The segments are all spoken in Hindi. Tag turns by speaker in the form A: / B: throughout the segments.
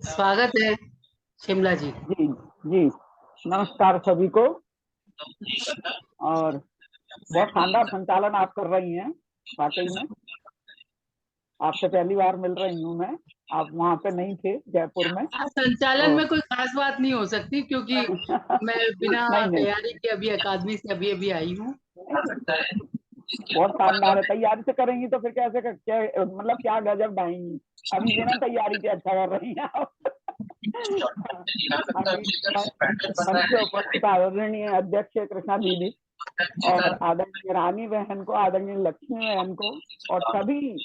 A: स्वागत है शिमला जी।
B: जी जी। नमस्कार सभी को। और बहुत शानदार संचालन आप कर रही हैं, वाकई में। आपसे पहली बार मिल रही हूँ मैं। आप वहाँ पे नहीं थे, जयपुर में।
A: संचालन
B: तो
A: में कोई खास बात नहीं हो सकती क्योंकि मैं बिना
B: नहीं नहीं,
A: तैयारी के अभी अकादमी से अभी अभी आई हूँ।
B: बहुत शानदार है। तैयारी से करेंगी तो फिर कैसे क्या, मतलब क्या गजब ढाएंगी। अभी बिना तैयारी के अच्छा कर रही हैं आप। अभी मंच पे उपस्थित आदरणीय अध्यक्ष कृष्णा दीदी और आदरणीय रानी बहन को, आदरणीय लक्ष्मी बहन को और सभी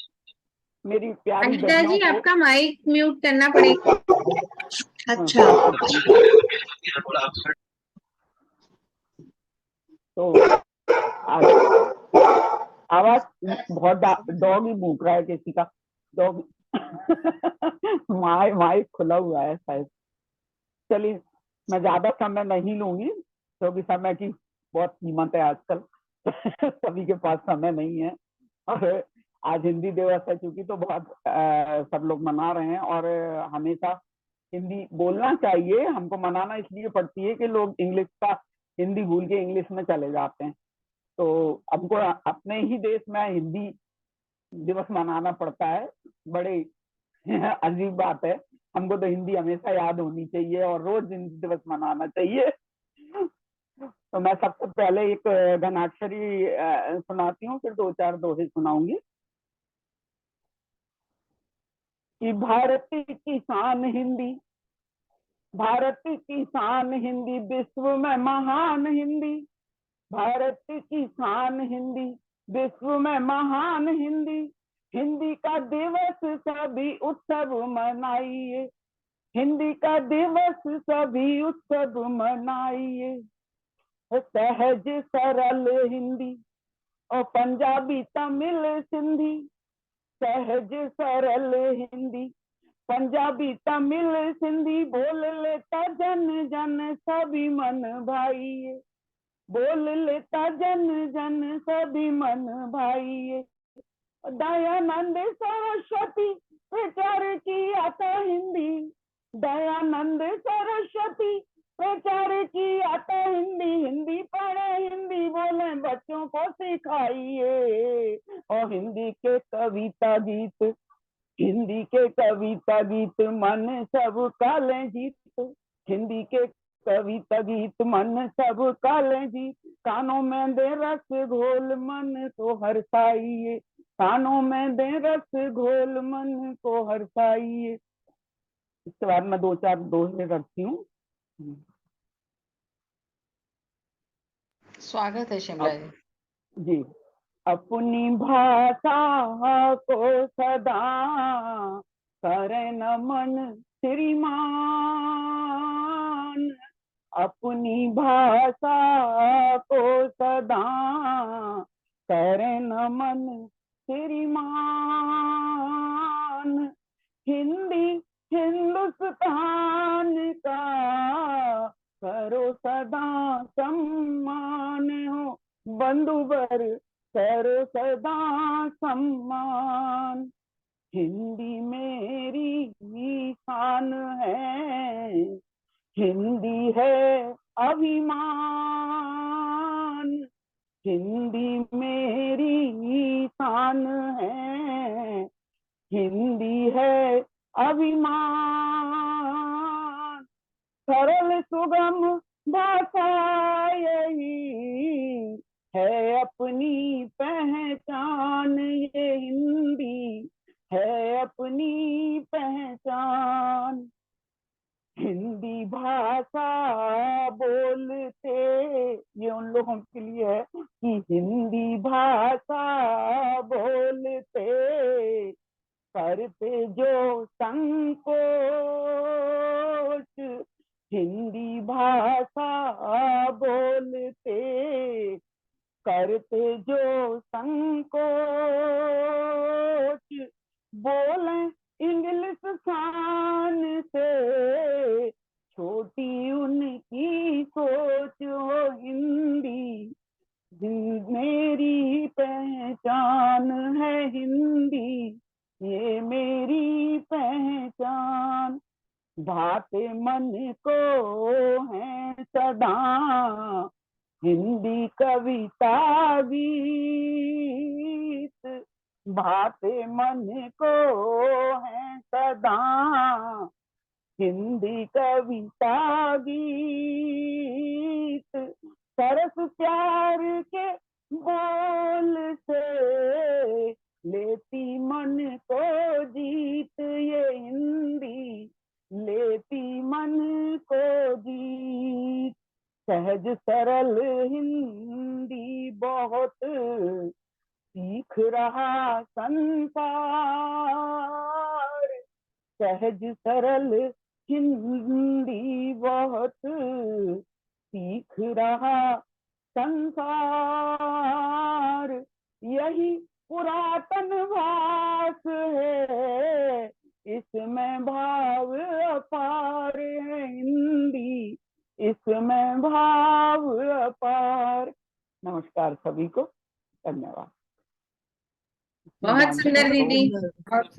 B: मेरी प्यारी
C: अंकिता
B: बहनों
C: जी,
B: को।
C: आपका माइक म्यूट करना पड़ेगा। अच्छा।
B: म्यूट करती हूँ। तो आवाज बहुत डॉग ही भूख रहा है किसी का। डॉग माइक खुला हुआ है शायद। चलिए, मैं ज्यादा समय नहीं लूंगी क्योंकि समय की बहुत कीमत है आजकल। सभी के पास समय नहीं है। और आज हिंदी दिवस है चूंकि, तो बहुत सब लोग मना रहे हैं। और हमेशा हिंदी बोलना चाहिए, हमको मनाना इसलिए पड़ती है कि लोग इंग्लिश का, हिंदी भूल के इंग्लिश में चले जाते हैं। तो हमको अपने ही देश में हिंदी दिवस मनाना पड़ता है। बड़े अजीब बात है। हमको तो हिंदी हमेशा याद होनी चाहिए और रोज हिंदी दिवस मनाना चाहिए। तो मैं सबसे पहले एक घनाक्षरी सुनाती हूँ, फिर दो चार दोहे सुनाऊंगी। कि भारत की शान हिंदी, भारत की शान हिंदी, विश्व में महान हिंदी। भारत की शान हिंदी, विश्व में महान हिंदी। हिंदी का दिवस सभी उत्सव मनाइए, हिंदी का दिवस सभी उत्सव मनाइए। सहज सरल हिंदी और पंजाबी तमिल सिंधी, सहज सरल हिंदी पंजाबी तमिल सिंधी, बोल लेता जन जन सभी मन भाई, बोल लेता जन जन सभी मन भाई। दयानंद सरस्वती प्रचार किया था हिंदी, दयानंद सरस्वती प्रचार किया था हिंदी। हिंदी पढ़े हिंदी बोले बच्चों को सिखाइए। और हिंदी के कविता गीत, हिंदी के कविता गीत मन सब काले जीत। हिंदी के कविता गीत मन सब काले जीत। कानों में दे रस घोल मन को हर्षाइए, कानों में दे रस घोल मन को हर्षाइए। इसके बाद मैं दो चार दोहे रखती हूँ।
A: स्वागत है शिमला जी।
B: जी। अपनी भाषा को सदा करे नमन श्रीमान, अपनी भाषा को सदा करे नमन श्रीमान। हिंदी हिंदुस्तान का करो सदा सम्मान, हो बंधुवर करो सदा सम्मान। हिंदी मेरी शान है, हिंदी है अभिमान। हिंदी मेरी शान है, हिंदी है अभिमान। सरल सुगम भाषा यही है अपनी पहचान, ये हिंदी है अपनी पहचान। हिंदी भाषा बोलते, ये उन लोगों के लिए है कि हिंदी भाषा बोलते करते जो संकोच। हिंदी भाषा बोलते करते जो संकोच। बोले इंग्लिश शान से, छोटी उनकी सोच। हो हिंदी मेरी पहचान है, हिंदी ये मेरी पहचान। भाते मन को है सदा हिंदी कविता गीत, भाते मन को है सदा हिंदी कविता गीत। सरस प्यार के बोल से लेती मन को जीत, ये हिंदी लेती मन को जीत। सहज सरल हिंदी बहुत सीख रहा संसार, सहज सरल हिंदी बहुत सीख रहा संसार। यही पुरातन भाष है, इसमें भाव अपार है हिंदी, इसमें भाव अपार। नमस्कार सभी को, धन्यवाद।
C: बहुत सुंदर दीदी,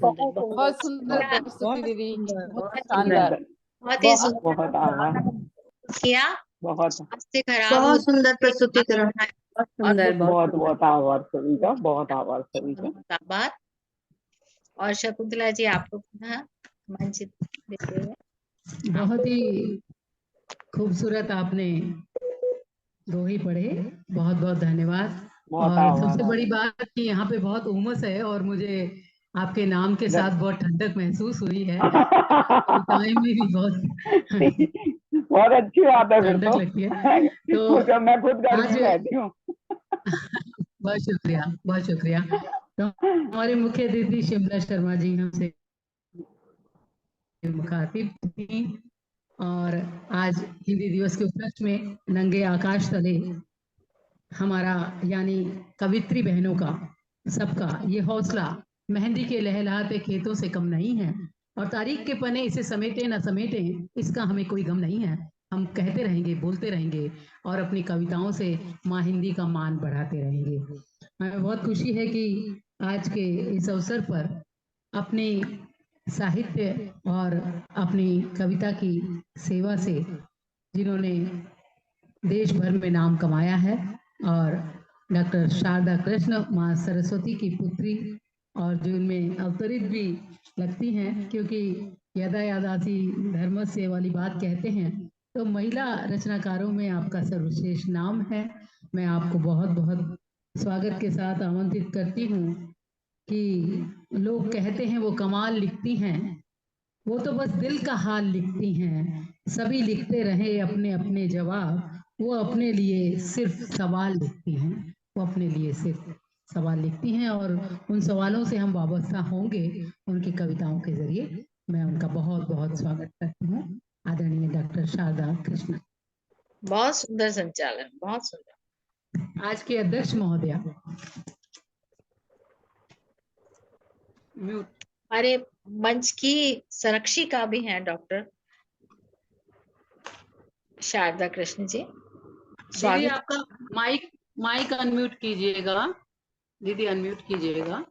D: बहुत सुंदर प्रस्तुति दीदी, बहुत शानदार,
C: बहुत ही सुंदर
B: बहुत आभार,
C: किया,
B: बहुत
C: से खराब बहुत सुंदर प्रस्तुतिकरण, बहुत सुंदर,
B: बहुत बहुत आभार सभी का, बहुत आभार सभी का।
C: आभार। और शकुंतला जी आपको पुनः मंच देते हुए।
A: बहुत ही खूबसूरत आपने दोहे पढ़े, बहुत बहुत धन्यवाद।
B: बहुत
A: और
B: आभार।
A: सबसे बड़ी बात कि यहाँ पे बहुत उमस है और मुझे आपके नाम के साथ बहुत ठंडक महसूस हुई है। टाइम में भी बहुत
B: बहुत अच्छी बात है, फिर
A: ठंडक
B: तो
A: लगती है। तो
B: मैं खुद गर्मी
A: आज-
B: में रहती हूँ।
A: बहुत शुक्रिया, बहुत शुक्रिया। तो हमारे मुख्य अतिथि शिमला शर्मा जी हमसे मुखातिब थी और आज हिंदी दिवस के उपलक्ष्य में नंगे आकाश तले हमारा यानी कवित्री बहनों का, सबका ये हौसला मेहंदी के लहलहाते खेतों से कम नहीं है। और तारीख के पन्ने इसे समेटे न समेटे, इसका हमें कोई गम नहीं है। हम कहते रहेंगे, बोलते रहेंगे और अपनी कविताओं से माँ हिंदी का मान बढ़ाते रहेंगे। हमें बहुत खुशी है कि आज के इस अवसर पर अपनी साहित्य और अपनी कविता की सेवा से जिन्होंने देश भर में नाम कमाया है, और डॉक्टर शारदा कृष्ण माँ सरस्वती की पुत्री, और जो इनमें अवतरित भी लगती हैं, क्योंकि यदा यादासी धर्मस्य वाली बात कहते हैं, तो महिला रचनाकारों में आपका सर्वश्रेष्ठ नाम है। मैं आपको बहुत बहुत स्वागत के साथ आमंत्रित करती हूँ कि लोग कहते हैं वो कमाल लिखती हैं, वो तो बस दिल का हाल लिखती हैं। सभी लिखते रहे अपने अपने जवाब, वो अपने लिए सिर्फ सवाल लिखती हैं। वो अपने लिए सिर्फ सवाल लिखती हैं और उन सवालों से हम वाबस्ता होंगे उनकी कविताओं के जरिए। मैं उनका बहुत बहुत स्वागत करती हूँ, आदरणीय डॉक्टर शारदा कृष्ण।
C: बहुत सुंदर संचालन, बहुत सुंदर।
A: आज के अध्यक्ष महोदया।
C: हमारे मंच की संरक्षिका भी हैं डॉक्टर शारदा कृष्ण जी।
A: दीदी
C: स्वागत।
A: आपका माइक अनम्यूट कीजिएगा, दीदी अनम्यूट कीजिएगा।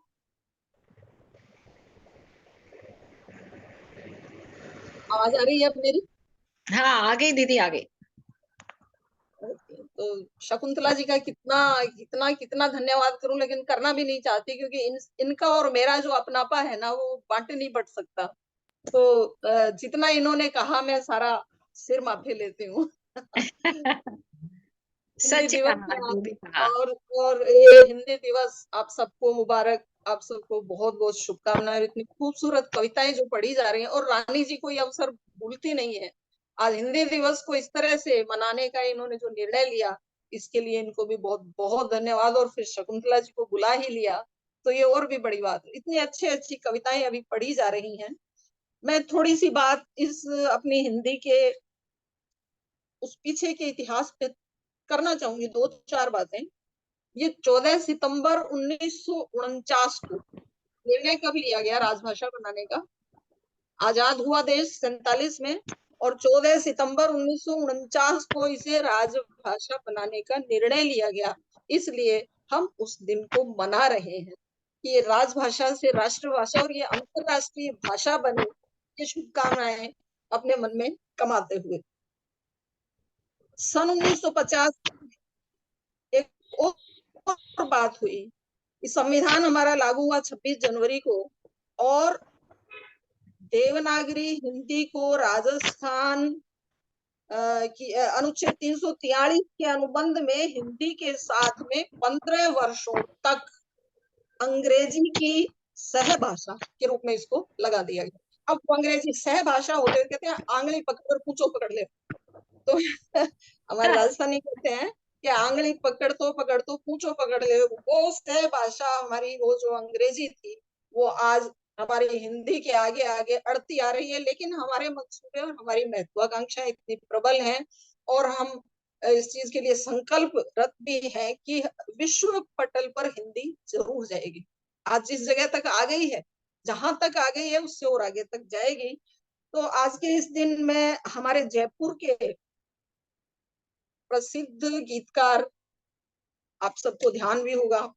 D: आवाज आ रही है अब मेरी?
C: हाँ, आ गई दीदी, आ गई।
D: तो शकुंतला जी का कितना कितना धन्यवाद करूं, लेकिन करना भी नहीं चाहती, क्योंकि इनका और मेरा जो अपनापा है ना, वो बांट नहीं बट सकता। तो जितना इन्होंने कहा मैं सारा सिर माथे लेती हूँ। हिंदी
C: सच
D: दिवस
C: कहा,
D: में
C: दीदी कहा।
D: और ये हिंदी दिवस आप सबको मुबारक, आप सबको बहुत बहुत शुभकामनाएं। इतनी खूबसूरत कविताएं जो पढ़ी जा रही हैं, और रानी जी को ये अवसर भूलती नहीं है। आज हिंदी दिवस को इस तरह से मनाने का इन्होंने जो निर्णय लिया, इसके लिए इनको भी बहुत बहुत धन्यवाद। और फिर शकुंतला जी को बुला ही लिया, तो ये और भी बड़ी बात है। इतनी अच्छी कविताएं अभी पढ़ी जा रही हैं। मैं थोड़ी सी बात इस अपनी हिंदी के उस पीछे के इतिहास पे करना चाहूंगी, 2-4 बातें। ये 14 सितंबर 1949 को निर्णय कब लिया गया राजभाषा बनाने का? आजाद हुआ देश 47 में, और 14 सितंबर 1949 को इसे राजभाषा बनाने का निर्णय लिया गया। इसलिए हम उस दिन को मना रहे हैं कि ये राजभाषा से राष्ट्रभाषा और ये अंतरराष्ट्रीय भाषा बने। ये शुभकामनाएं अपने मन में कमाते हुए। सन 1950 एक और बात हुई कि संविधान हमारा लागू हुआ 26 जनवरी को, और देवनागरी हिंदी को राजस्थान की अनुच्छेद 343 के अनुबंध में हिंदी के साथ में 15 वर्षों तक अंग्रेजी की सहभाषा के रूप में इसको लगा दिया गया। अब वो अंग्रेजी सहभाषा होते कहते हैं आंगली पकड़ पूछो पकड़ ले, तो हमारे राजस्थानी कहते हैं कि आंगली पकड़ तो पूछो पकड़ ले। वो सहभाषा हमारी, वो जो अंग्रेजी थी, वो आज हमारी हिंदी के आगे आगे अड़ती आ रही है। लेकिन हमारे मंसूबे और हमारी महत्वाकांक्षा इतनी प्रबल है, और हम इस चीज के लिए संकल्परत भी है कि विश्व पटल पर हिंदी जरूर जाएगी। आज जिस जगह तक आ गई है, जहां तक आ गई है, उससे और आगे तक जाएगी। तो आज के इस दिन में हमारे जयपुर के प्रसिद्ध गीतकार, आप सबको ध्यान भी होगा,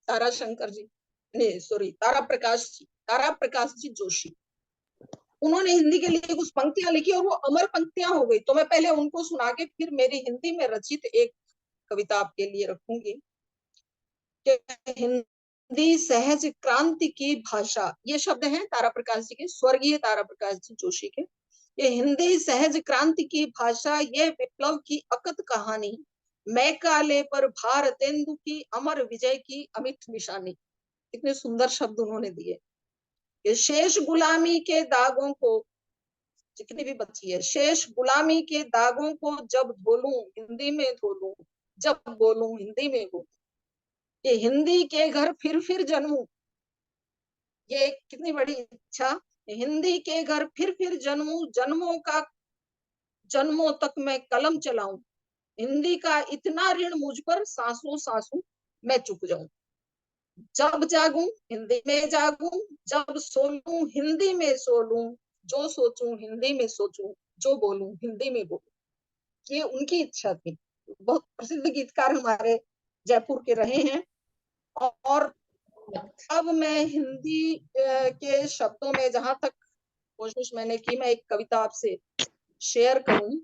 D: तारा शंकर जी, नहीं सॉरी, तारा प्रकाश जी जोशी, उन्होंने हिंदी के लिए कुछ पंक्तियां लिखी और वो अमर पंक्तियां हो गई। तो मैं पहले उनको सुना के फिर मेरी हिंदी में रचित एक कविता आपके लिए रखूंगी। हिंदी सहज क्रांति की भाषा, ये शब्द हैं तारा प्रकाश जी के, स्वर्गीय तारा प्रकाश जी जोशी के। ये हिंदी सहज क्रांति की भाषा, ये विप्लव की अकत कहानी, मैकाले पर भारतेंदु की अमर विजय की अमिट निशानी। इतने सुंदर शब्द उन्होंने दिए। ये शेष गुलामी के दागों को, जितनी भी बची है, शेष गुलामी के दागों को जब धोलूं हिंदी में धोलूं, जब बोलूं हिंदी में बोलूं, ये हिंदी के घर फिर जन्मूं। ये कितनी बड़ी इच्छा, हिंदी के घर फिर जन्मूं, जन्मों का जन्मों तक मैं कलम चलाऊं, हिंदी का इतना ऋण मुझ पर सांसों सांसों मैं चुक जाऊं। जब जागूं हिंदी में जागूं, जब सोलूं हिंदी में सोलूं, जो सोचूं हिंदी में सोचूं, जो बोलूं हिंदी में बोलूं। ये उनकी इच्छा थी। बहुत प्रसिद्ध गीतकार हमारे जयपुर के रहे हैं। और अब मैं हिंदी के शब्दों में जहां तक कोशिश मैंने की, मैं एक कविता आपसे शेयर करूं।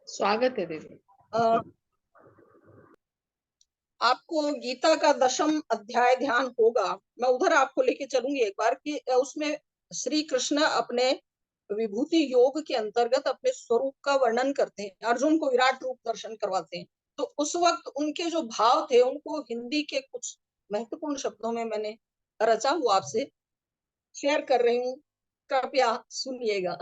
C: स्वागत है दीदी।
D: आपको गीता का 10वां अध्याय ध्यान होगा, मैं उधर आपको लेके चलूंगी एक बार, कि उसमें श्री कृष्ण अपने विभूति योग के अंतर्गत अपने स्वरूप का वर्णन करते हैं, अर्जुन को विराट रूप दर्शन करवाते हैं। तो उस वक्त उनके जो भाव थे, उनको हिंदी के कुछ महत्वपूर्ण शब्दों में मैंने रचा, वो आपसे शेयर कर रही हूँ, कृपया सुनिएगा।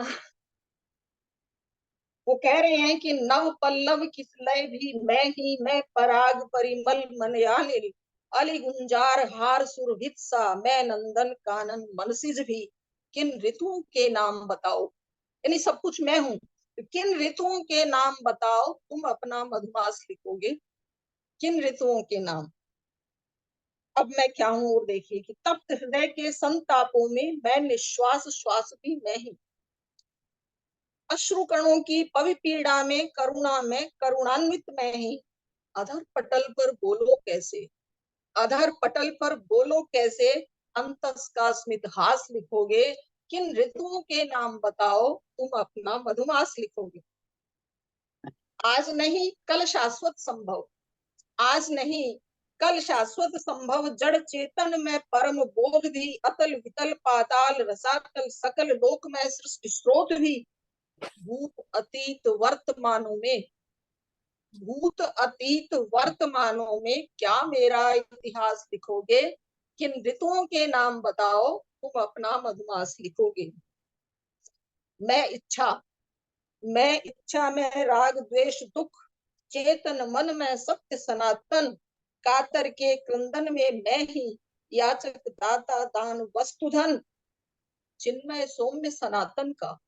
D: वो कह रहे हैं कि नव पल्लव किस लय भी मैं ही, मैं पराग परिमल मनयालिल, अली गुंजार हार सुरभित सा, मैं नंदन कानन मनसिज भी, किन ऋतुओं के नाम बताओ। यानी सब कुछ मैं हूँ, तो किन ऋतुओं के नाम बताओ, तुम अपना मधुमास लिखोगे, किन ऋतुओं के नाम। अब मैं क्या हूं, और देखिए कि तप्त हृदय के संतापों में मैं निश्वास श्वास भी मैं ही, अश्रुकणों की पवि पीड़ा में करुणा में करुणान्वित मैं ही, अधर पटल पर बोलो कैसे, अधर पटल पर बोलो कैसे, अंतस का स्मित हास लिखोगे, किन ऋतुओं के नाम बताओ, तुम अपना मधुमास लिखोगे। आज नहीं कल शाश्वत संभव, आज नहीं कल शाश्वत संभव, जड़ चेतन में परम बोध भी, अतल वितल पाताल रसातल सकल लोक में सृष्टि स्रोत भी, भूत अतीत वर्तमानों में, भूत अतीत वर्तमानों में क्या मेरा इतिहास लिखोगे, किन ऋतुओं के नाम बताओ, तुम अपना मधुमास लिखोगे। मैं इच्छा में राग द्वेष दुख, चेतन मन में सत्य सनातन, कातर के क्रंदन में मैं ही, याचक दाता दान वस्तुधन, चिन्मय सौम्य सनातन का,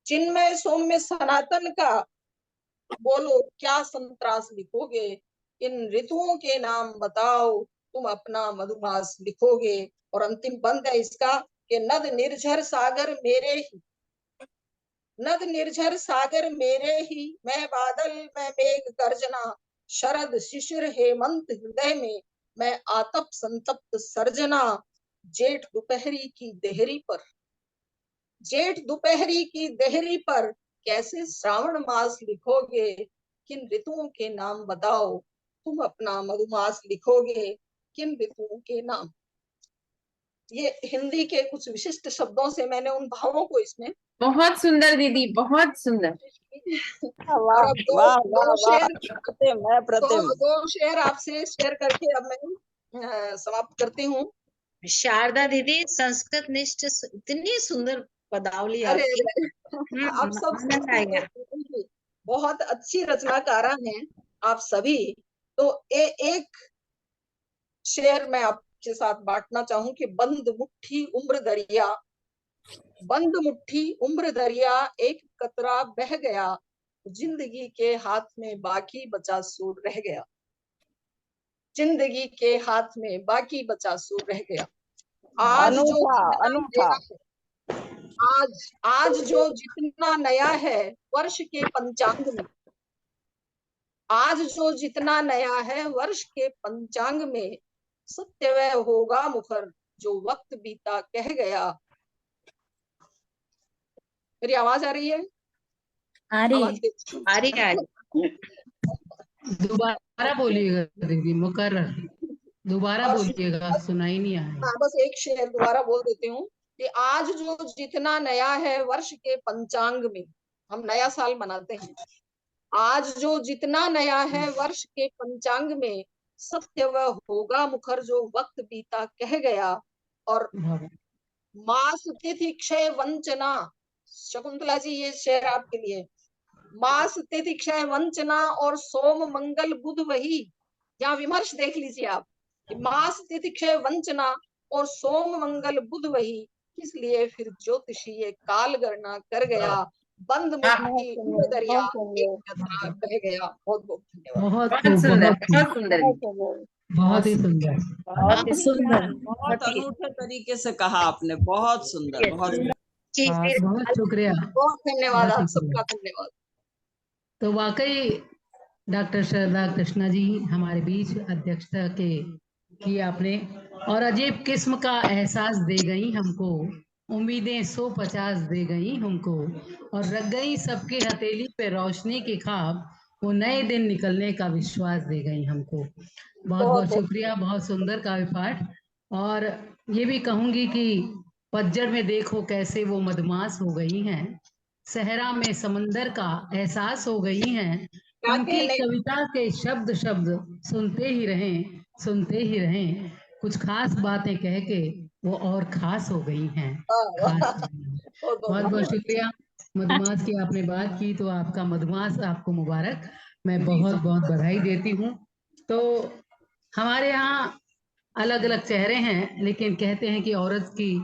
D: चिन्मय सौम्य सनातन का, बोलो क्या संतरास लिखोगे, इन ऋतुओं के नाम बताओ, तुम अपना मधुमास लिखोगे। और अंतिम बंद है इसका कि नद निर्झर सागर मेरे ही, नद निर्झर सागर मेरे ही, मैं बादल मैं मेघ गर्जना, शरद शिशिर हेमंत हृदय में, मैं आतप संतप्त सर्जना, जेठ दोपहरी की देहरी पर, जेठ दोपहरी की देहरी पर कैसे श्रावण मास लिखोगे, किन ऋतुओं के नाम बताओ, तुम अपना मधुमास लिखोगे, किन ऋतुओं के नाम। ये हिंदी के कुछ विशिष्ट शब्दों से मैंने उन भावों को इसमें।
E: बहुत सुंदर दीदी, बहुत सुंदर।
D: और अब दो शेर,
B: अप्रतिम।
D: दो शेर आपसे शेयर करके अब मैं समाप्त करती हूँ।
C: शारदा दीदी संस्कृत निष्ठ इतनी सुंदर पदावली
D: अरे
C: आपकी।
D: आप सब
C: आनंद आ गया।
D: बहुत अच्छी रचनाकारा हैं आप सभी। तो एक शेर मैं आपके साथ बांटना चाहूं कि बंद मुट्ठी उम्र दरिया, बंद मुट्ठी उम्र दरिया, एक कतरा बह गया, जिंदगी के हाथ में बाकी बचा सूर रह गया, जिंदगी के हाथ में बाकी बचा सूर रह गया। आज जो
B: अनूठा अनूठा।
D: आज जो जितना नया है वर्ष के पंचांग में, आज जो जितना नया है वर्ष के पंचांग में, सत्य वह होगा मुखर जो वक्त बीता कह गया। मेरी आवाज आ रही है?
E: आ रही है।
C: आ रही है।
A: दोबारा बोलिएगा दीदी, मुकर्रर दोबारा बोलिएगा, सुनाई नहीं आया।
D: हाँ, बस एक शेर दोबारा बोल देती हूँ कि आज जो जितना नया है वर्ष के पंचांग में, हम नया साल मनाते हैं, आज जो जितना नया है वर्ष के पंचांग में, सत्य वह होगा मुखर जो वक्त बीता कह गया। और मास तिथि क्षय वंचना, शकुंतला जी ये शेर आपके लिए। मास तिथि क्षय वंचना और सोम मंगल बुध वही, यहाँ विमर्श देख लीजिए आप, मास तिथि क्षय वंचना और सोम मंगल बुध वही, इसलिए फिर ज्योतिषी ये काल गणना कर गया, बंद मुट्ठी उम्र दरिया, एक कतरा बह गया। बहुत बहुत धन्यवाद।
E: बहुत सुंदर, बहुत सुंदर,
A: बहुत ही सुंदर।
C: बहुत ही सुंदर,
B: बहुत अनूठे तरीके से कहा आपने, बहुत सुंदर, बहुत सुंदर।
C: जी, फिर
A: बहुत शुक्रिया,
D: बहुत धन्यवाद,
A: बहुत
D: आप
A: शुक्रिया।
D: सबका धन्यवाद।
A: तो वाकई डॉक्टर शारदा कृष्णा जी हमारे बीच अध्यक्षता की आपने, और अजीब किस्म का एहसास दे गई हमको, उम्मीदें 150 दे गई हमको, और रख गई सबकी हथेली पे रोशनी की खाब, वो नए दिन निकलने का विश्वास दे गई हमको। बहुत बहुत शुक्रिया, बहुत सुंदर काव्य पाठ। और ये भी कहूंगी कि पतझड़ में देखो कैसे वो मदमास हो गई हैं, सहरा में समंदर का एहसास हो गई हैं, उनकी कविता के शब्द शब्द सुनते ही रहें, सुनते ही रहें, कुछ खास बातें कह के वो और खास हो गई हैं, खास हो गई हैं। बहुत बहुत शुक्रिया। मधुमास की आपने बात की तो आपका मधुमास आपको मुबारक, मैं बहुत बहुत बधाई देती हूँ। तो हमारे यहाँ अलग अलग चेहरे हैं, लेकिन कहते हैं कि औरत की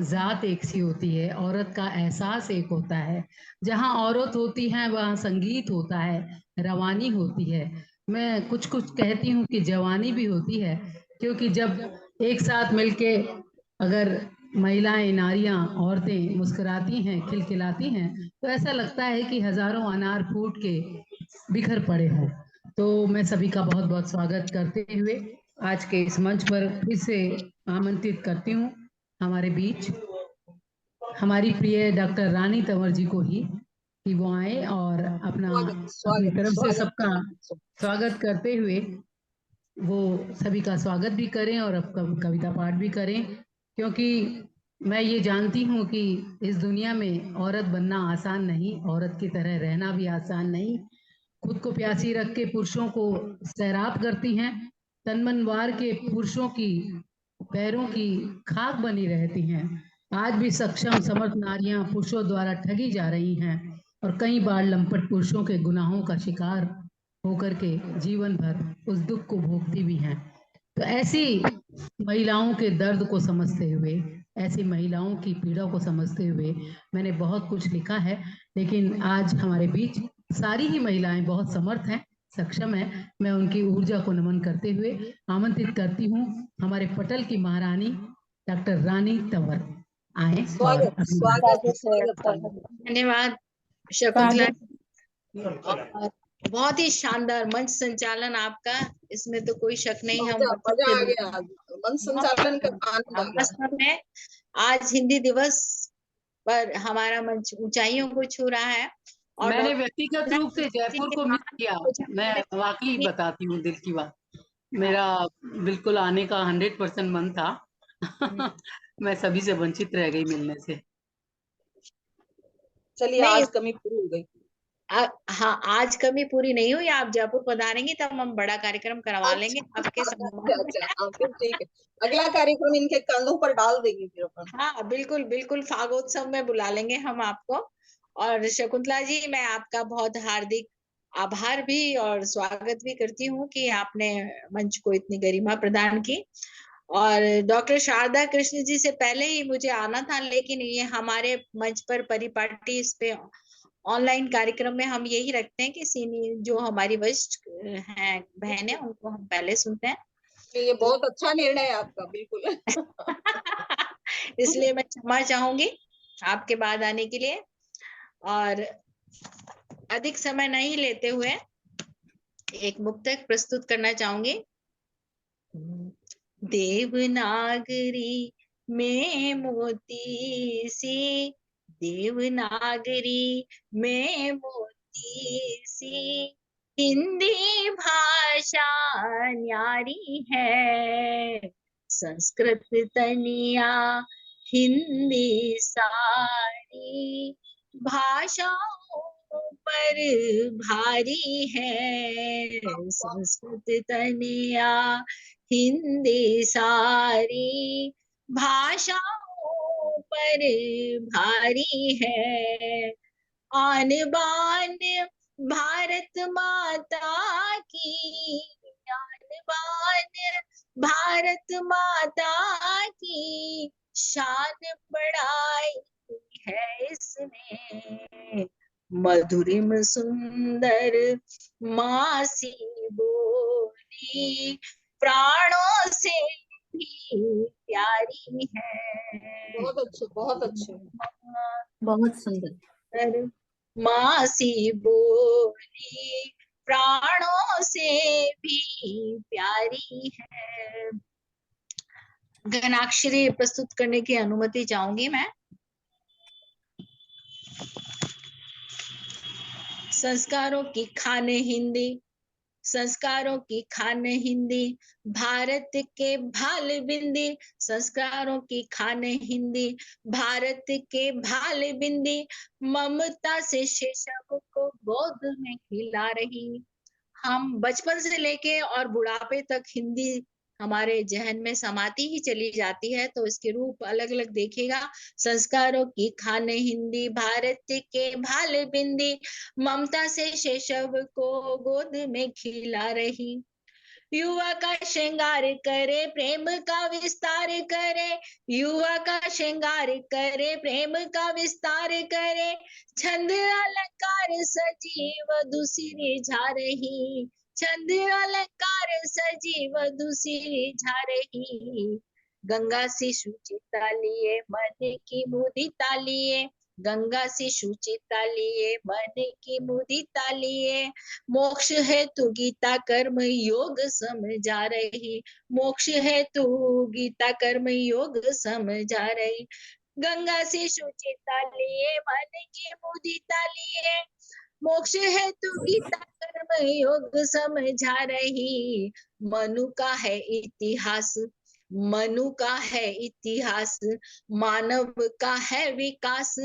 A: जात एक सी होती है, औरत का एहसास एक होता है। जहाँ औरत होती है वहाँ संगीत होता है, रवानी होती है। मैं कुछ कुछ कहती हूँ कि जवानी भी होती है, क्योंकि जब एक साथ मिलके अगर महिलाएं, नारियां, औरतें मुस्कुराती हैं, खिलखिलाती हैं, तो ऐसा लगता है कि हजारों अनार फूट के बिखर पड़े हों। तो मैं सभी का बहुत बहुत स्वागत करते हुए आज के इस मंच पर फिर से आमंत्रित करती हूँ हमारे बीच हमारी प्रिय डॉक्टर रानी तंवर जी को ही, कि वो आए और अपनी तरफ से सबका स्वागत करते हुए वो सभी का स्वागत भी करें और अब कविता पाठ भी करें। क्योंकि मैं ये जानती हूँ कि इस दुनिया में औरत बनना आसान नहीं, औरत की तरह रहना भी आसान नहीं। खुद को प्यासी रख के पुरुषों को सैराब करती हैं, तन मन वार के पुरुषों की पैरों की खाक बनी रहती हैं। आज भी सक्षम समर्थ नारियां पुरुषों द्वारा ठगी जा रही हैं और कई बार लंपट पुरुषों के गुनाहों का शिकार होकर के जीवन भर उस दुख को भोगती भी हैं। तो ऐसी महिलाओं के दर्द को समझते हुए, ऐसी महिलाओं की पीड़ा को समझते हुए मैंने बहुत कुछ लिखा है। लेकिन आज हमारे बीच सारी ही महिलाएं बहुत समर्थ हैं, सक्षम है। मैं उनकी ऊर्जा को नमन करते हुए आमंत्रित करती हूँ हमारे पटल की महारानी डॉक्टर रानी तंवर आए।
C: धन्यवाद शकुंतला। और बहुत ही शानदार मंच संचालन आपका, इसमें तो कोई शक नहीं। हम
D: मजा आ गया, मंच संचालन का आनंद।
C: वास्तव में आज हिंदी दिवस पर हमारा मंच ऊंचाइयों को छू रहा है। और
A: मैंने व्यक्तिगत रूप से जयपुर को मिस किया, मैं वाकई बताती हूँ दिल की बात। मेरा बिल्कुल आने का 100% मन था। मैं सभी से वंचित रह गई मिलने से।
D: चलिए
C: नहीं,
D: आज कमी पूरी हो गई।
C: हाँ, आज कमी पूरी नहीं हुई। आप जयपुर पधारेंगी तब हम बड़ा कार्यक्रम करवा लेंगे आपके सम्मान में।
D: अच्छा, फिर ठीक है, अगला कार्यक्रम इनके कंधों पर डाल देंगे फिर अपन।
C: हाँ, बिल्कुल बिल्कुल, फागोत्सव में बुला लेंगे हम आपको। और शकुंतला जी, मैं आपका बहुत हार्दिक आभार भी और स्वागत भी करती हूँ कि आपने मंच को इतनी गरिमा प्रदान की। और डॉक्टर शारदा कृष्ण जी से पहले ही मुझे आना था, लेकिन ये हमारे मंच पर परिपाटी इस पे ऑनलाइन कार्यक्रम में हम यही रखते हैं कि सीनियर जो हमारी वरिष्ठ हैं बहनें, उनको हम पहले सुनते हैं।
D: ये बहुत अच्छा निर्णय है आपका, बिल्कुल।
C: इसलिए मैं क्षमा चाहूंगी आपके बाद आने के लिए। और अधिक समय नहीं लेते हुए एक मुक्तक प्रस्तुत करना चाहूंगी। देवनागरी में मोती सी, देवनागरी में मोती सी, हिंदी भाषा न्यारी है, संस्कृत तनिया हिंदी सारी, भाषाओं पर भारी है, संस्कृत तनिया हिंदी सारी, भाषाओं पर भारी है, आन बान भारत माता की, आन बान भारत माता की, शान बढ़ाई है इसने, मधुरिम सुंदर मासी बोली, प्राणों से भी प्यारी है,
D: बहुत अच्छे, बहुत अच्छे।
E: बहुत सुंदर।
C: मासी बोली, प्राणों से भी प्यारी है। गणाक्षरी प्रस्तुत करने की अनुमति चाहूंगी मैं। संस्कारों की खान हिंदी, संस्कारों की खान हिंदी, भारत के भाल बिंदी, संस्कारों की खान हिंदी, भारत के भाल बिंदी, ममता से शिशु को गोद में खिला रही। हम बचपन से लेके और बुढ़ापे तक हिंदी हमारे जहन में समाती ही चली जाती है, तो इसके रूप अलग अलग देखेगा। संस्कारों की खान हिंदी, भारत के भाल बिंदी, ममता से शैशव को गोद में खिला रही, युवा का श्रृंगार करे, प्रेम का विस्तार करे, युवा का श्रृंगार करे, प्रेम का विस्तार करे, छंद अलंकार सजीव दूसरी झा रही, छंद अलंकार सजीव दूसरी झा रही, गंगा से शुचिता लिए मन की मुदिता लिए, गंगा से शुचिता लिए मन की मुदिता लिए, मोक्ष है तू गीता कर्म योग समझा रही, मोक्ष है तू गीता कर्म योग समझा रही, गंगा से शुचिता लिए मन की मुदिता लिए, मोक्ष है तू गीता कर्म योग समझा रही, मनु का है इतिहास, मनु का है इतिहास, मानव का है विकास,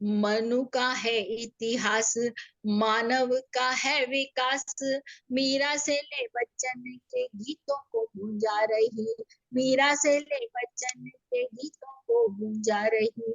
C: मनु का है इतिहास, मानव का है विकास, मीरा से ले बच्चन के गीतों को गूंजा रही, मीरा से ले बच्चन के गीतों को गूंजा रही,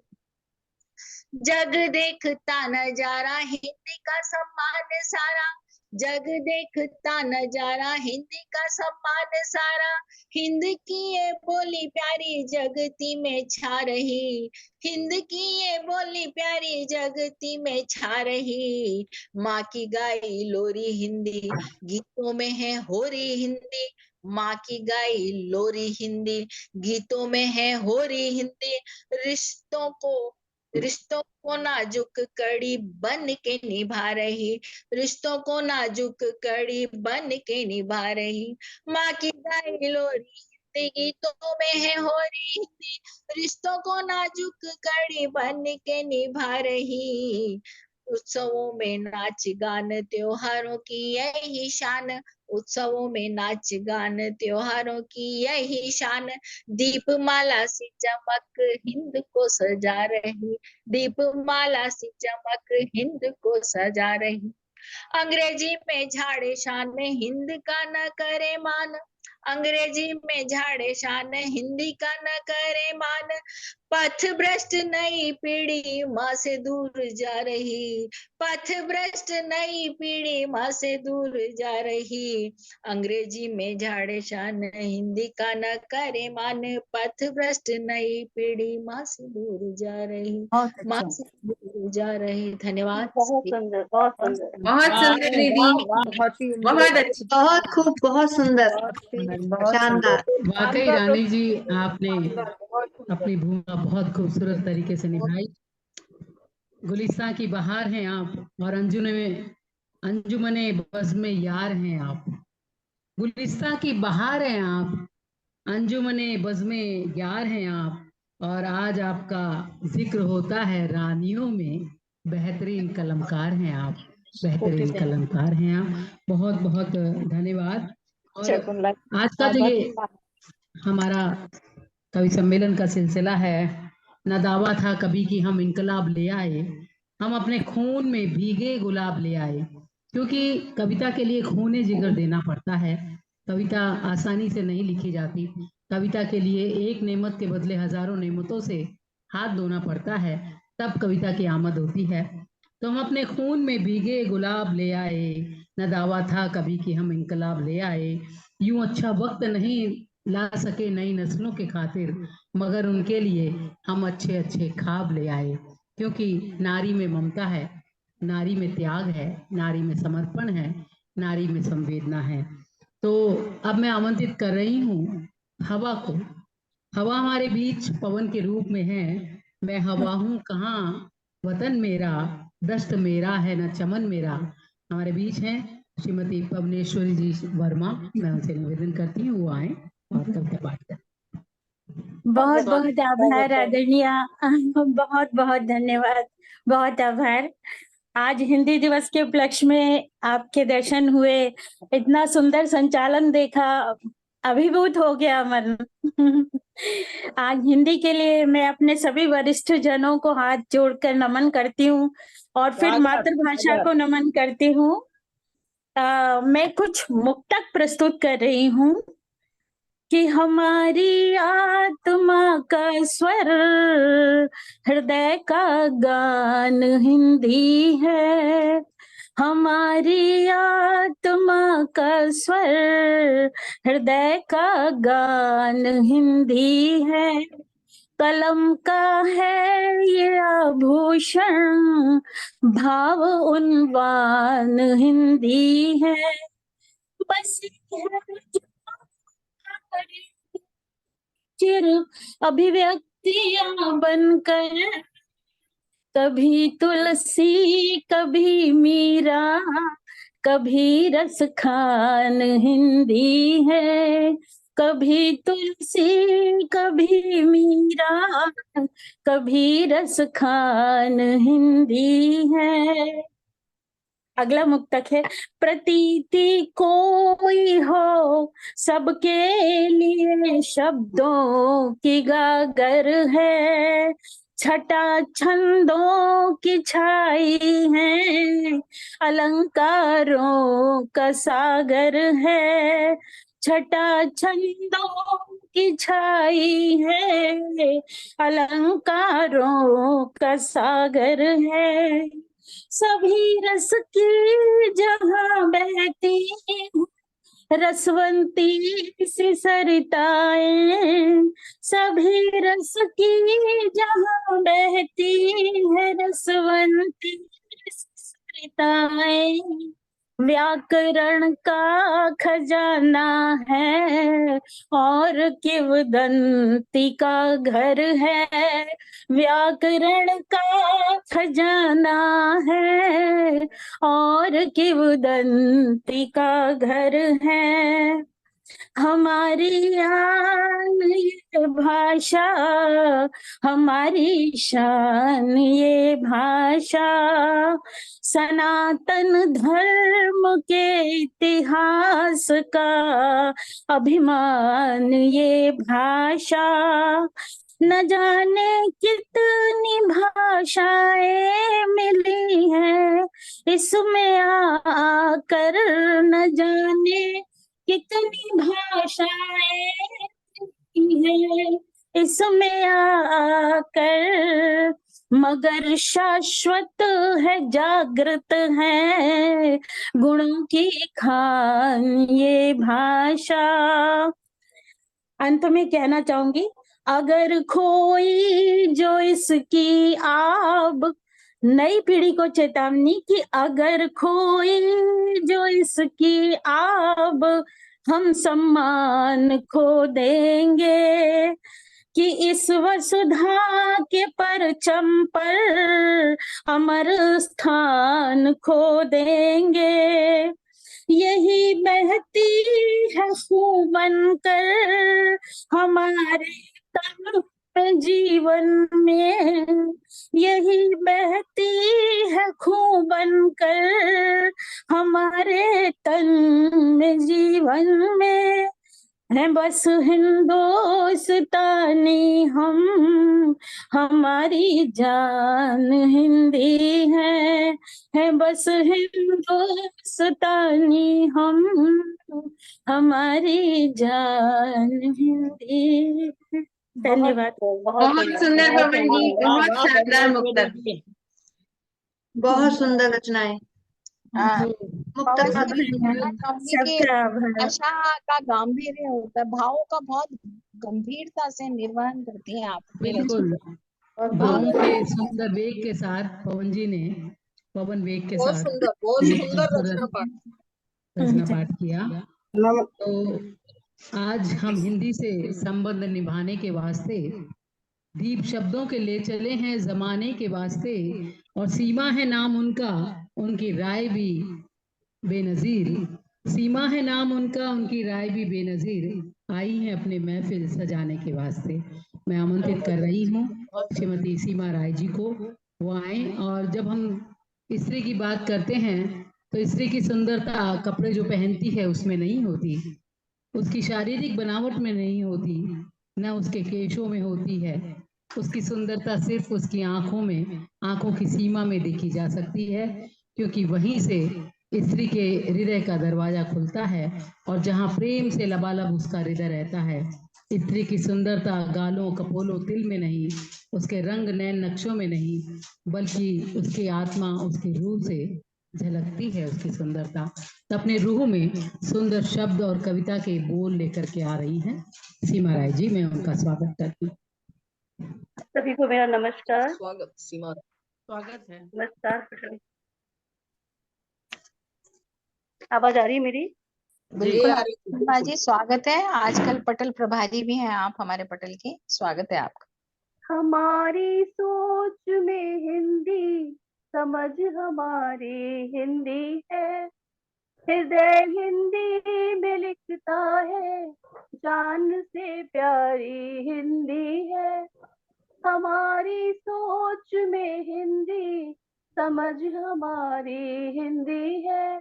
C: जग देखता नजारा हिंदी का सम्मान सारा, जग देखता नजारा हिंदी का सम्मान सारा, हिंद की ये बोली प्यारी जगती में छा रही, हिंद की ये बोली प्यारी जगती में छा रही, माँ की गाई लोरी हिंदी, गीतों में है होरी हिंदी, माँ की गाई लोरी हिंदी, गीतों में है होरी हिंदी, रिश्तों को नाजुक कड़ी बन के निभा रही, रिश्तों को नाजुक कड़ी बन के निभा रही, माँ की गाई लोरी भक्ति गीतों में है हो रही हिंदी, रिश्तों को नाजुक कड़ी बन के निभा रही। उत्सवों में नाच गान त्योहारों की यही शान, उत्सवों में नाच गान त्योहारों की यही शान, दीपमाला सी चमक हिंद को सजा रही, दीपमाला सी चमक हिंद को सजा रही। अंग्रेजी में झाड़े शान हिंद का न करे मान, अंग्रेजी में झाड़े शान हिंदी का न करे मान, पथ भ्रष्ट नई पीढ़ी माँ से दूर जा रही, पथ भ्रष्ट नई पीढ़ी माँ से दूर जा रही। अंग्रेजी में झाड़े शान हिंदी का न करे मान, पथ भ्रष्ट नई पीढ़ी माँ से दूर जा रही,
E: बहुत
C: माँ
E: अच्छा,
C: से दूर जा रही। धन्यवाद।
B: बहुत सुंदर, बहुत सुंदर।
E: बहुत सुंदर दीदी,
B: बहुत ही
E: बहुत अच्छी, बहुत खूब, बहुत सुंदर,
B: बहुत
E: शानदार।
A: वाकई रानी जी आपने अपनी भूमिका बहुत खूबसूरत तरीके से निभाई। गुलिस्तां की बहार हैं आप और अंजुमने बज़्म यार हैं आप। गुलिस्तां की बहार हैं आप, अंजुमने बज़्म यार हैं आप, और आज आपका जिक्र होता है रानियों में, बेहतरीन कलमकार हैं आप, बेहतरीन कलमकार हैं आप। बहुत बहुत धन्यवाद। और आज का जो ये हमारा कवि सम्मेलन का सिलसिला है, न दावा था कभी कि हम इनकलाब ले आए, हम अपने खून में भीगे गुलाब ले आए। क्योंकि कविता के लिए खून जिगर देना पड़ता है, कविता आसानी से नहीं लिखी जाती, कविता के लिए एक नेमत के बदले हजारों नेमतों से हाथ धोना पड़ता है, तब कविता की आमद होती है। तो हम अपने खून में भीगे गुलाब ले आए, न दावा था कभी कि हम इनकलाब ले आए। यूं अच्छा वक्त नहीं ला सके नई नस्लों के खातिर, मगर उनके लिए हम अच्छे अच्छे ख्वाब ले आए। क्योंकि नारी में ममता है, नारी में त्याग है, नारी में समर्पण है, नारी में संवेदना है। तो अब मैं आमंत्रित कर रही हूँ हवा को। हवा हमारे बीच पवन के रूप में है। मैं हवा हूँ कहाँ वतन मेरा, दस्त मेरा है न चमन मेरा। हमारे बीच हैं श्रीमती पवनेश्वरी जी वर्मा। मैं उनसे निवेदन करती हूँ वो आए और कविता पाठ करें।
F: बहुत बहुत आभार आदरणीय, बहुत बहुत धन्यवाद, बहुत आभार। आज हिंदी दिवस के उपलक्ष्य में आपके दर्शन हुए, इतना सुंदर संचालन देखा, अभिभूत हो गया मन। आज हिंदी के लिए मैं अपने सभी वरिष्ठ जनों को हाथ जोड़कर नमन करती हूँ और फिर मातृभाषा को नमन करती हूँ। मैं कुछ मुक्तक प्रस्तुत कर रही हूँ कि हमारी आत्मा का स्वर, हृदय का गान हिंदी है। हमारी आत्मा का स्वर, हृदय का गान हिंदी है। कलम का है ये आभूषण, भाव उन्वान हिंदी है। बस चिर अभिव्यक्तियां बनकर, कभी तुलसी कभी मीरा, कभी रस खान हिंदी है। कभी तुलसी कभी मीरा, कभी रस खान हिंदी है। अगला मुक्तक है, प्रतीति कोई हो सबके लिए शब्दों की गागर है। छटा छंदों की छाई है, अलंकारों का सागर है। छटा छंदों की छाई है, अलंकारों का सागर है। सभी रस की जहाँ बहती रसवंती सी सरिताएं, सभी रस की जहाँ बहती है रसवंती सी सरिताएं। व्याकरण का खजाना है और किंवदंती का घर है। व्याकरण का खजाना है और किंवदंती का घर है। हमारी आन ये भाषा, हमारी शान ये भाषा, सनातन धर्म के इतिहास का अभिमान ये भाषा। न जाने कितनी भाषाएं मिली हैं इसमें आकर, न जाने कितनी भाषाएं हैं इसमें आकर, मगर शाश्वत है, जागृत है गुणों की खान ये भाषा। अंत में कहना चाहूंगी, अगर खोई जो इसकी आब, नई पीढ़ी को चेतावनी कि अगर खोई जो इसकी आब, हम सम्मान खो देंगे कि इस वसुधा के परचम पर अमर स्थान खो देंगे। यही बहती है खून बनकर हमारे तन में जीवन में, यही बहती है खून बनकर हमारे तन में जीवन में, है बस हिंदुस्तानी हम, हमारी जान हिंदी है बस हिंदुस्तानी हम, हमारी जान हिंदी। धन्यवाद।
E: बहुत सुंदर पवन जी, बहुत शानदार मुक्तक, बहुत सुंदर रचनाएं। मुक्तक
C: पवन जी, मैं कहना चाहूंगी कि
F: सबका आभार।
C: भाषा का गांभीर्य होता है, भावों का बहुत गंभीरता से निर्वहन करती हैं आप।
A: बिल्कुल, भावों के सुंदर वेग के साथ पवन जी ने पवन वेग के
D: बहुत
A: साथ
D: सुंदर, बहुत सुंदर रचना पाठ।
A: रचना पाठ किया। तो आज हम हिंदी से संबंध निभाने के वास्ते दीप शब्दों के ले चले हैं जमाने के वास्ते, और सीमा है नाम उनका, उनकी राय भी बेनजीर, सीमा है नाम उनका, उनकी राय भी बेनजीर, आई हैं अपने महफिल सजाने के वास्ते। मैं आमंत्रित कर रही हूँ श्रीमती सीमा राय जी को, वो आए। और जब हम स्त्री की बात करते हैं तो स्त्री की सुंदरता कपड़े जो पहनती है उसमें नहीं होती, उसकी शारीरिक बनावट में नहीं होती, न उसके केशों में होती है। उसकी सुंदरता सिर्फ उसकी आंखों में, आंखों की सीमा में देखी जा सकती है, क्योंकि वहीं से स्त्री के हृदय का दरवाजा खुलता है, और जहाँ प्रेम से लबालब उसका हृदय रहता है। स्त्री की सुंदरता गालों, कपोलों, तिल में नहीं, उसके रंग नैन नक्शों में नहीं, बल्कि उसकी आत्मा, उसकी रूह से झलकती है उसकी सुंदरता। तो अपने रूह में सुंदर शब्द और कविता के बोल लेकर के आ रही हैं सीमा राय जी, मैं उनका स्वागत करती हूँ।
G: सभी को मेरा नमस्कार।
D: स्वागत सीमा।
A: स्वागत है।
G: नमस्कार पटल। आवाज आ रही है मेरी?
C: बिल्कुल सीमा जी, स्वागत है। आजकल पटल प्रभारी भी हैं आप हमारे पटल के, स्वागत है आपका।
G: हमारी सोच में हिंदी, समझ हमारी हिंदी है, हृदय हिंदी में लिखता है, जान से प्यारी हिंदी है। हमारी सोच में हिंदी, समझ हमारी हिंदी है,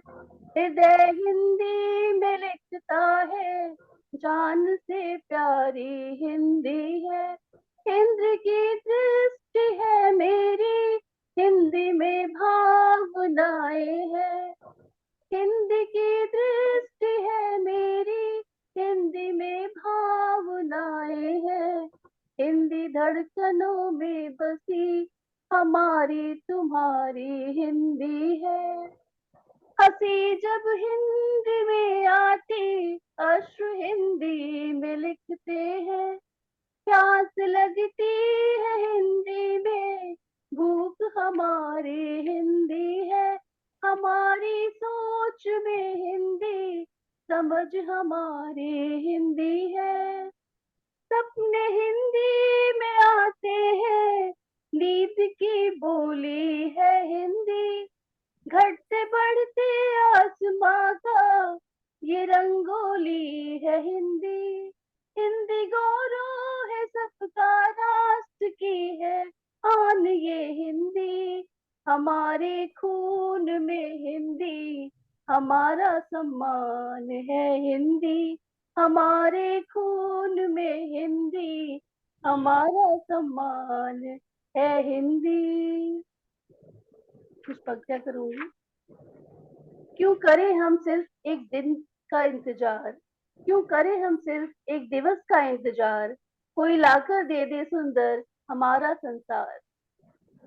G: हृदय हिंदी में लिखता है, जान से प्यारी हिंदी है। इंद्र की दृष्टि है मेरी, हिंदी में भावनाएं है, हिंदी की दृष्टि है मेरी, हिंदी में भावनाएं है, हिंदी धड़कनों में बसी हमारी तुम्हारी हिंदी है। हंसी जब हिंदी में आती, अश्रु हिंदी में लिखते हैं, प्यास लगती है हिंदी में, भूख हमारी हिंदी है। हमारी सोच में हिंदी, समझ हमारी हिंदी है। सपने हिंदी में आते हैं, नींद की बोली है हिंदी, घटते बढ़ते आसमां का ये रंगोली है हिंदी, हिंदी गौरव है सबका, राष्ट्र की है आन ये हिंदी, हमारे खून में हिंदी, हमारा सम्मान है हिंदी, हमारे खून में हिंदी, हमारा सम्मान है हिंदी। कुछ पंक्तियां करूंगी। क्यों करें हम सिर्फ एक दिन का इंतजार, क्यों करें हम सिर्फ एक दिवस का इंतजार, कोई लाकर दे दे सुंदर हमारा संसार।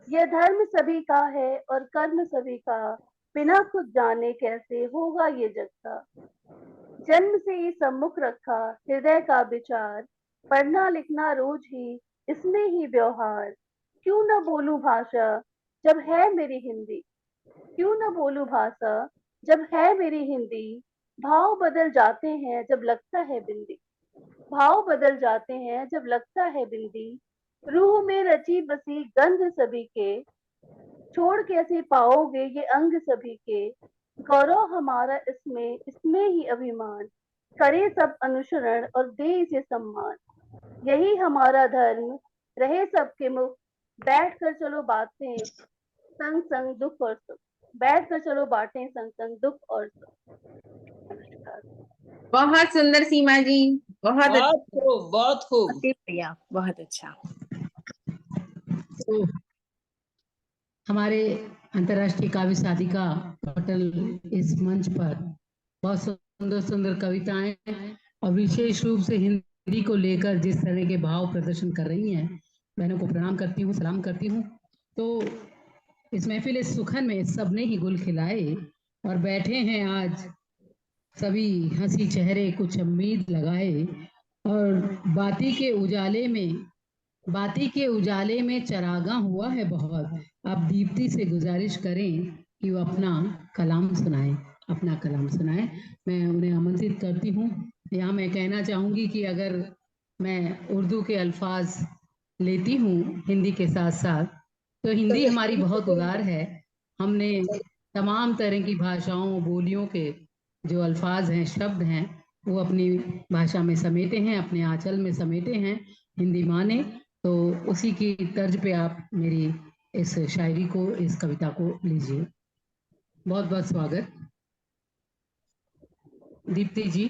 G: यह धर्म सभी का है और कर्म सभी का, बिना खुद जाने कैसे होगा ये जग का। जन्म से ही सम्मुख रखा हृदय का विचार, पढ़ना लिखना रोज ही इसमें ही व्यवहार। क्यों न बोलूं भाषा जब है मेरी हिंदी, क्यों न बोलूं भाषा जब है मेरी हिंदी, भाव बदल जाते हैं जब लगता है बिंदी, भाव बदल जाते हैं जब लगता है बिंदी, रूह में रची बसी गंध सभी के, छोड़ कैसे पाओगे ये अंग सभी के, गौरव हमारा इसमें इसमें ही अभिमान, करे सब अनुसरण और दे इसे सम्मान, यही हमारा धर्म रहे सबके मुख, बैठ कर चलो बातें संग संग दुख और सुख, बैठ कर चलो बांटें संग संग दुख और सुख। नमस्कार।
E: बहुत सुंदर सीमा जी, बहुत अच्छा,
D: बहुत खूब, बहुत खूब।
F: अति बढ़िया, बहुत अच्छा।
A: तो हमारे अंतर्राष्ट्रीय काव्य साधिका पटल इस मंच पर बहुत सुंदर सुंदर कविताएं और विशेष रूप से हिंदी को लेकर जिस तरह के भाव प्रदर्शन कर रही हैं, बहनों को प्रणाम करती हूँ, सलाम करती हूँ। तो इस महफिल इस सुखन में सबने ही गुल खिलाए और बैठे हैं आज सभी हंसी चेहरे कुछ उम्मीद लगाए, और बाती के उजाले में चरागा हुआ है बहुत। आप दीप्ति से गुजारिश करें कि वो अपना कलाम सुनाए, अपना कलाम सुनाए। मैं उन्हें आमंत्रित करती हूँ। यहाँ मैं कहना चाहूँगी कि अगर मैं उर्दू के अल्फाज लेती हूँ हिंदी के साथ साथ, तो हिंदी हमारी बहुत उदार है। हमने तमाम तरह की भाषाओं बोलियों के जो अल्फाज हैं, शब्द हैं, वो अपनी भाषा में समेटे हैं, अपने आंचल में समेटे हैं। हिंदी माने तो उसी की तर्ज पे आप मेरी इस शायरी को, इस कविता को लीजिए। बहुत बहुत स्वागत। दीप्ति जी,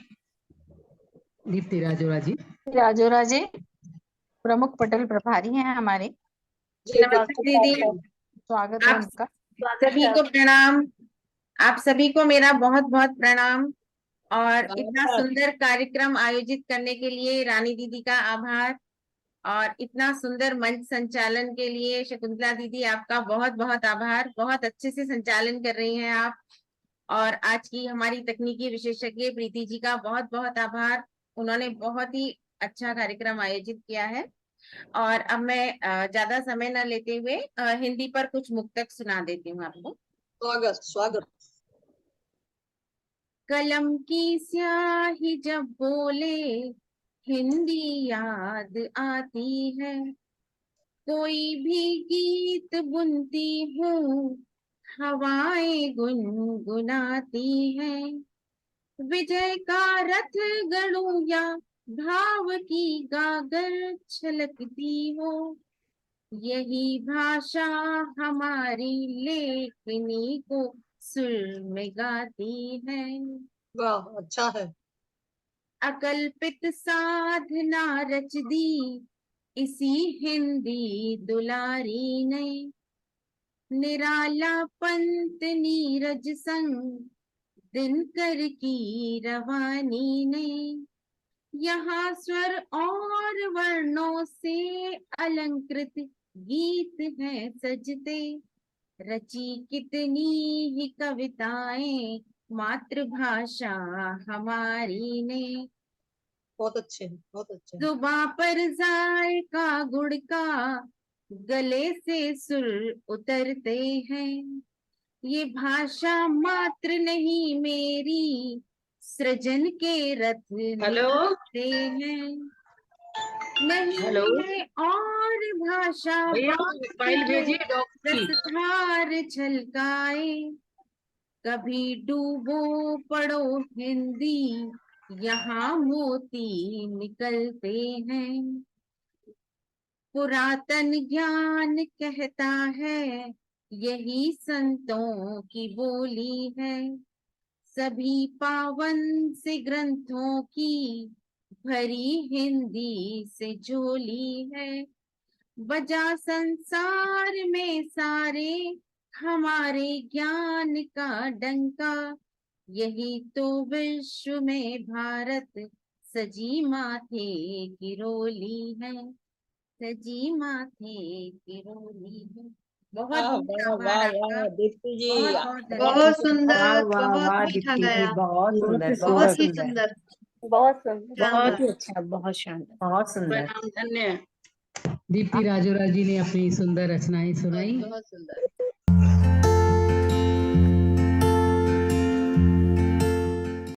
A: दीप्ति राजोरा जी।
C: राजोरा जी प्रमुख पटल प्रभारी हैं हमारे,
E: नमस्ते दीदी,
C: स्वागत है
E: आप
C: उनका।
E: सभी को प्रणाम, आप सभी को मेरा बहुत बहुत प्रणाम। और इतना सुंदर कार्यक्रम आयोजित करने के लिए रानी दीदी का आभार, और इतना सुंदर मंच संचालन के लिए शकुंतला दीदी आपका बहुत बहुत आभार। बहुत अच्छे से संचालन कर रही हैं आप। और आज की हमारी तकनीकी विशेषज्ञ प्रीति जी का बहुत बहुत आभार, उन्होंने बहुत ही अच्छा कार्यक्रम आयोजित किया है। और अब मैं ज्यादा समय न लेते हुए हिंदी पर कुछ मुक्तक सुना देती हूँ आपको।
D: स्वागत स्वागत।
E: कलम की स्याही जब बोले हिंदी याद आती है, कोई भी गीत बुनती हूँ हवाएं गुनगुनाती हैं, विजय का रथ गढ़ूं या भाव की गागर छलकती हो, यही भाषा हमारी लेखनी को सुर में गाती है।
D: वाह, अच्छा है।
E: अकल्पित साधना रच दी इसी हिंदी दुलारी ने, निराला पंत नीरज संग दिनकर की रवानी ने, यहाँ स्वर और वर्णों से अलंकृत गीत हैं सजते, रची कितनी ही कविताएं मातृभाषा हमारी ने,
D: बहुत अच्छे हैं, बहुत अच्छे हैं।
E: जुबां पर जायका गुड़ का गले से सुर उतरते हैं, ये भाषा मात्र नहीं मेरी सृजन के रथ निकलते हैं, नहीं है और भाषा
A: भैया मोबाइल भेजिए डॉक्टर की।
E: रसधार छलकाए, कभी डूबो पढ़ो हिंदी, यहाँ मोती निकलते हैं। पुरातन ज्ञान कहता है यही संतों की बोली है। सभी पावन से ग्रंथों की भरी हिंदी से झोली है। बजा संसार में सारे हमारे ज्ञान का डंका, यही तो विश्व में भारत सजी माथे की रोली है, सजी माथे की रोली है। बहुत
D: वाह
E: बहुत
D: वाह
E: आभार
D: वाह
E: आपका।
D: वाह दीप्ति जी,
E: बहुत
D: आप
E: बहुत
D: बहुत
E: धन्यवाद।
H: बहुत
D: सुंदर,
H: सुंदर,
I: वाह वाह
H: बहुत
I: वाह
H: मीठा
I: दीप्ति जी,
H: गाया,
I: बहुत सुंदर, बहुत
H: बहुत ही
I: सुंदर,
H: सुंदर,
G: बहुत सुंदर।
H: शानदार।
F: बहुत ही अच्छा, बहुत शानदार।
I: बहुत सुंदर।
D: प्रणाम, धन्य।
A: दीप्ति राजोरा जी ने अपनी सुंदर रचनाएं सुनाई।
D: बहुत सुंदर।